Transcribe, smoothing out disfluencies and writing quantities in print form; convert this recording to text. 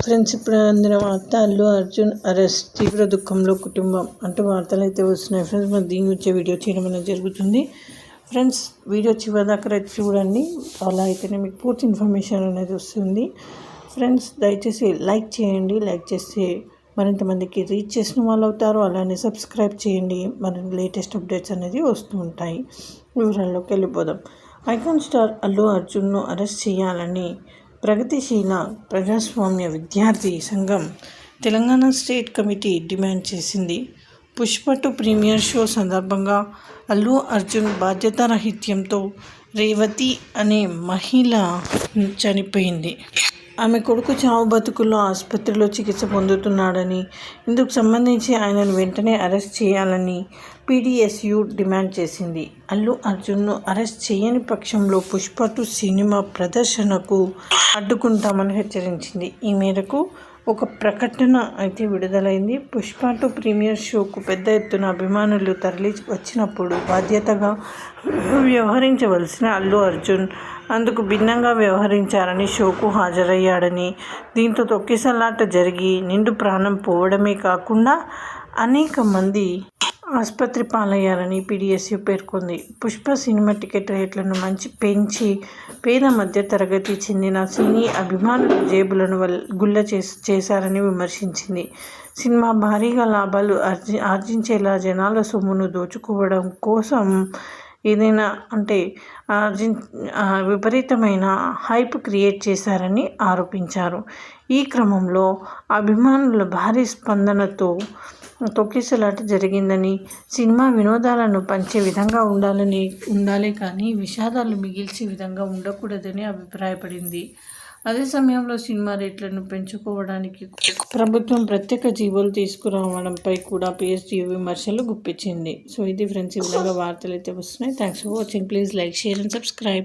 Friends, ఇప్పుడు అందిన వార్త అల్లు అర్జున్ అరెస్ట్, తీవ్ర దుఃఖంలో కుటుంబం అంటూ వార్తలు అయితే వస్తున్నాయి. ఫ్రెండ్స్, మరి దీని గురించి వీడియో చేయడం అనేది జరుగుతుంది. ఫ్రెండ్స్, వీడియో చివరిదాకా చూడండి, అలా అయితేనే మీకు పూర్తి ఇన్ఫర్మేషన్ అనేది వస్తుంది. ఫ్రెండ్స్, దయచేసి లైక్ చేయండి. లైక్ చేస్తే మరింత మందికి రీచ్ చేసిన వాళ్ళు అవుతారు. అలానే సబ్స్క్రైబ్ చేయండి, మరిన్ని లేటెస్ట్ అప్డేట్స్ అనేది వస్తూ ఉంటాయి. వివరాల్లోకి వెళ్ళిపోదాం. ఐకాన్ స్టార్ అల్లు అర్జున్ను అరెస్ట్ చేయాలని ప్రగతిశీల ప్రజాస్వామ్య విద్యార్థి సంఘం తెలంగాణ స్టేట్ కమిటీ డిమాండ్ చేసింది. పుష్ప 2 ప్రీమియర్ షో సందర్భంగా అల్లు అర్జున్ బాధ్యతారాహిత్యంతో రేవతి అనే మహిళ చనిపోయింది. ఆమె కొడుకు చావు బతుకుల్లో ఆసుపత్రిలో చికిత్స పొందుతున్నాడని, ఇందుకు సంబంధించి ఆయనను వెంటనే అరెస్ట్ చేయాలని పీడీఎస్యూ డిమాండ్ చేసింది. అల్లు అర్జున్ను అరెస్ట్ చేయని పక్షంలో పుష్ప 2 సినిమా ప్రదర్శనకు అడ్డుకుంటామని హెచ్చరించింది. ఈ మేరకు ఒక ప్రకటన అయితే విడుదలైంది. పుష్ప 2 ప్రీమియర్ షోకు పెద్ద ఎత్తున అభిమానులు తరలి వచ్చినప్పుడు బాధ్యతగా వ్యవహరించవలసిన అల్లు అర్జున్ అందుకు భిన్నంగా వ్యవహరించారని, షోకు హాజరయ్యాడని, దీంతో తొక్కిసలాట జరిగి నిండు ప్రాణం పోవడమే కాకుండా అనేక మంది ఆసుపత్రి పాలయ్యారని పీడీఎస్యూ పేర్కొంది. పుష్ప సినిమా టికెట్ రేట్లను పెంచి పేద మధ్య తరగతి చెందిన సినీ అభిమానుల జేబులను గుల్ల చేశారని విమర్శించింది. సినిమా భారీగా లాభాలు ఆర్జించేలా జనాల సొమ్మును దోచుకోవడం కోసం ఏదైనా విపరీతమైన హైప్ క్రియేట్ చేశారని ఆరోపించారు. ఈ క్రమంలో అభిమానుల భారీ స్పందనతో తొక్కిసలాట జరిగిందని, సినిమా వినోదాలను పంచే విధంగా ఉండాలే కానీ విషాదాలు మిగిల్చే విధంగా ఉండకూడదని అభిప్రాయపడింది. అదే సమయంలో సినిమా రేట్లను పెంచుకోవడానికి ప్రభుత్వం ప్రత్యేక జీవోలు తీసుకురావడంపై కూడా పీఎస్యూ విమర్శలు గుప్పించింది. సో ఇది ఫ్రెండ్స్, ఈ విధంగా వార్తలు అయితే వస్తున్నాయి. Thanks for watching. Please like, share and subscribe.